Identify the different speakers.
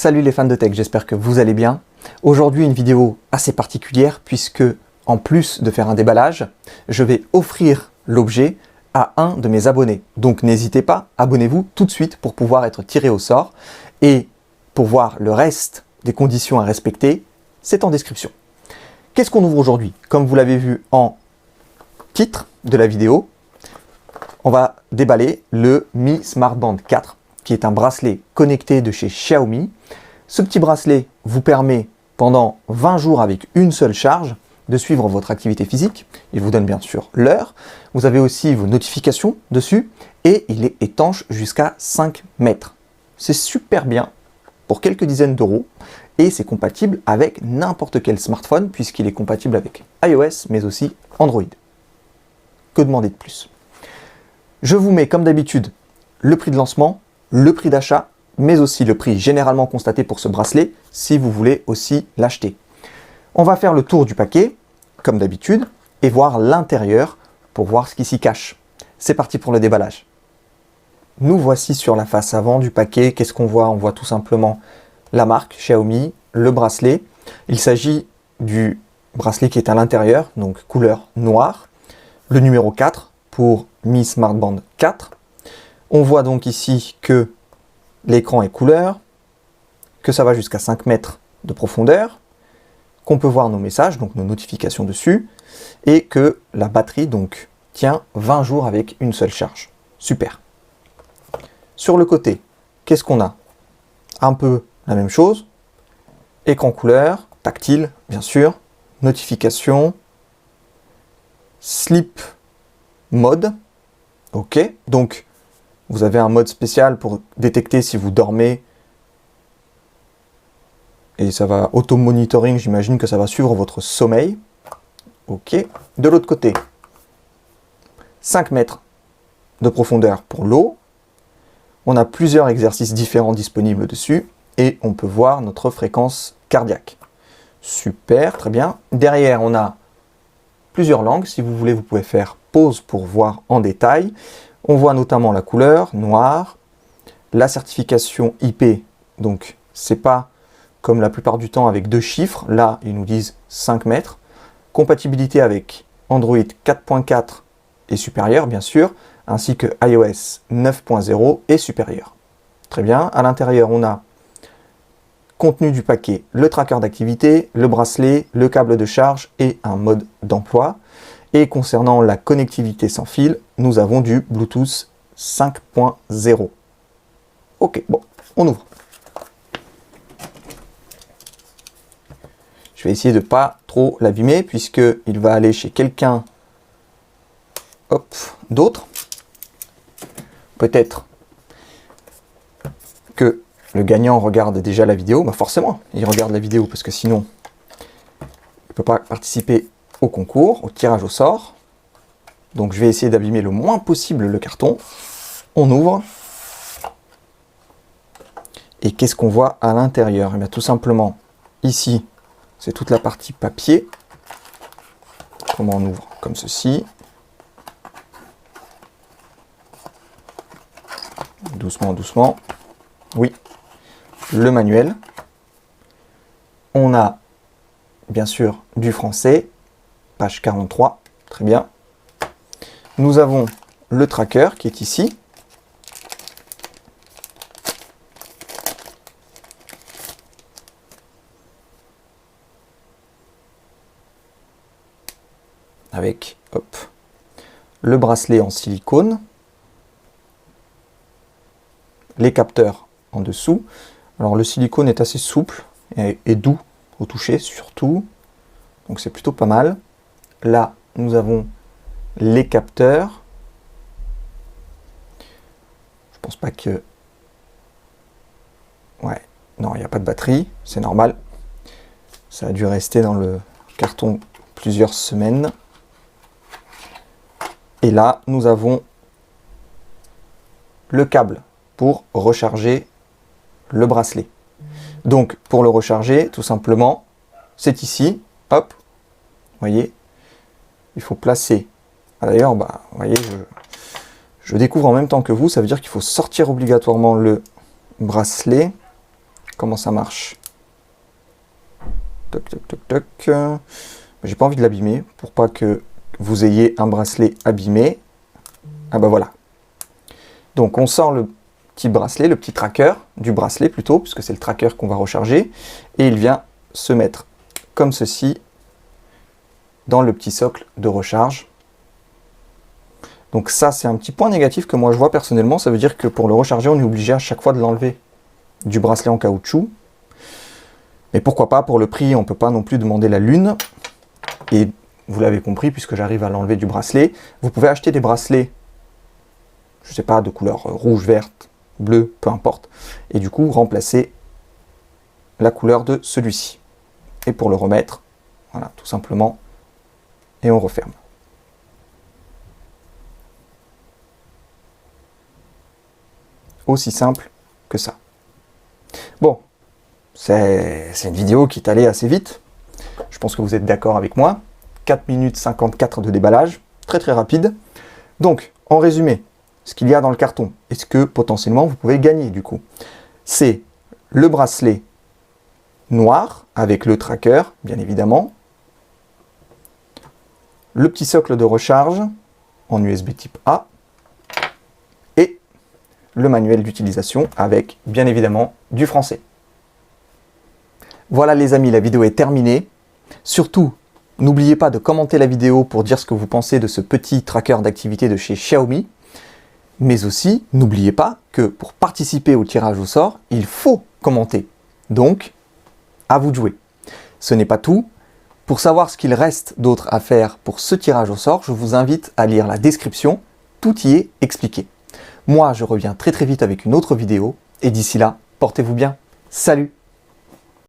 Speaker 1: Salut les fans de tech, j'espère que vous allez bien. Aujourd'hui une vidéo assez particulière puisque en plus de faire un déballage, je vais offrir l'objet à un de mes abonnés. Donc n'hésitez pas, abonnez-vous tout de suite pour pouvoir être tiré au sort. Et pour voir le reste des conditions à respecter, c'est en description. Qu'est-ce qu'on ouvre aujourd'hui? Comme vous l'avez vu en titre de la vidéo, on va déballer le Mi Smart Band 4, qui est un bracelet connecté de chez Xiaomi. Ce petit bracelet vous permet pendant 20 jours avec une seule charge de suivre votre activité physique. Il vous donne bien sûr l'heure. Vous avez aussi vos notifications dessus et il est étanche jusqu'à 5 mètres. C'est super bien pour quelques dizaines d'euros et c'est compatible avec n'importe quel smartphone puisqu'il est compatible avec iOS mais aussi Android. Que demander de plus? Je vous mets comme d'habitude le prix de lancement, le prix d'achat, mais aussi le prix généralement constaté pour ce bracelet si vous voulez aussi l'acheter. On va faire le tour du paquet, comme d'habitude, et voir l'intérieur pour voir ce qui s'y cache. C'est parti pour le déballage. Nous voici sur la face avant du paquet. Qu'est-ce qu'on voit? On voit tout simplement la marque Xiaomi, le bracelet. Il s'agit du bracelet qui est à l'intérieur, donc couleur noire. Le numéro 4 pour Mi Smart Band 4. On voit donc ici que l'écran est couleur, que ça va jusqu'à 5 mètres de profondeur, qu'on peut voir nos messages, donc nos notifications dessus, et que la batterie donc tient 20 jours avec une seule charge. Super. Sur le côté, qu'est-ce qu'on a? Un peu la même chose. Écran couleur, tactile, bien sûr, notification, sleep mode, ok, donc vous avez un mode spécial pour détecter si vous dormez et ça va auto-monitoring, j'imagine que ça va suivre votre sommeil. Ok, de l'autre côté, 5 mètres de profondeur pour l'eau. On a plusieurs exercices différents disponibles dessus et on peut voir notre fréquence cardiaque. Super, très bien. Derrière, on a plusieurs langues. Si vous voulez, vous pouvez faire pause pour voir en détail. On voit notamment la couleur, noire, la certification IP, donc c'est pas comme la plupart du temps avec 2 chiffres, là ils nous disent 5 mètres. Compatibilité avec Android 4.4 et supérieur bien sûr, ainsi que iOS 9.0 et supérieur. Très bien, à l'intérieur on a contenu du paquet, le tracker d'activité, le bracelet, le câble de charge et un mode d'emploi. Et concernant la connectivité sans fil, nous avons du Bluetooth 5.0. Ok, bon, on ouvre. Je vais essayer de ne pas trop l'abîmer puisqu'il va aller chez quelqu'un d'autre. Peut-être que le gagnant regarde déjà la vidéo. Bah forcément, il regarde la vidéo parce que sinon, il ne peut pas participer au concours, au tirage au sort. Donc je vais essayer d'abîmer le moins possible le carton. On ouvre. Et qu'est-ce qu'on voit à l'intérieur? Eh bien tout simplement, ici, c'est toute la partie papier. Comment on ouvre? Comme ceci. Doucement, doucement. Oui, le manuel. On a bien sûr du français. Page 43, très bien. Nous avons le tracker qui est ici. Avec le bracelet en silicone. Les capteurs en dessous. Alors le silicone est assez souple et doux au toucher surtout. Donc c'est plutôt pas mal. Là, nous avons les capteurs. Je pense pas que... Ouais, non, il n'y a pas de batterie, c'est normal. Ça a dû rester dans le carton plusieurs semaines. Et là, nous avons le câble pour recharger le bracelet. Donc, pour le recharger, tout simplement, c'est ici. Hop, vous voyez, il faut placer. D'ailleurs, vous voyez, je découvre en même temps que vous, ça veut dire qu'il faut sortir obligatoirement le bracelet, comment ça marche. Toc, toc, toc, toc. J'ai pas envie de l'abîmer pour pas que vous ayez un bracelet abîmé. Ah bah voilà. Donc on sort le petit bracelet, le petit tracker du bracelet plutôt, puisque c'est le tracker qu'on va recharger, et il vient se mettre comme ceci dans le petit socle de recharge. Donc ça, c'est un petit point négatif que moi je vois personnellement. Ça veut dire que pour le recharger, on est obligé à chaque fois de l'enlever du bracelet en caoutchouc. Mais pourquoi pas, pour le prix, on ne peut pas non plus demander la lune. Et vous l'avez compris, puisque j'arrive à l'enlever du bracelet, vous pouvez acheter des bracelets, je ne sais pas, de couleur rouge, verte, bleue, peu importe. Et du coup, remplacer la couleur de celui-ci. Et pour le remettre, voilà, tout simplement, et on referme. Aussi simple que ça. Bon, c'est une vidéo qui est allée assez vite. Je pense que vous êtes d'accord avec moi. 4 minutes 54 de déballage, très très rapide. Donc, en résumé, ce qu'il y a dans le carton, et ce que potentiellement vous pouvez gagner du coup, c'est le bracelet noir avec le tracker, bien évidemment, le petit socle de recharge en USB type A, et le manuel d'utilisation avec, bien évidemment, du français. Voilà les amis, la vidéo est terminée. Surtout, n'oubliez pas de commenter la vidéo pour dire ce que vous pensez de ce petit tracker d'activité de chez Xiaomi. Mais aussi, n'oubliez pas que pour participer au tirage au sort, il faut commenter. Donc, à vous de jouer. Ce n'est pas tout. Pour savoir ce qu'il reste d'autre à faire pour ce tirage au sort, je vous invite à lire la description. Tout y est expliqué. Moi, je reviens très très vite avec une autre vidéo. Et d'ici là, portez-vous bien. Salut!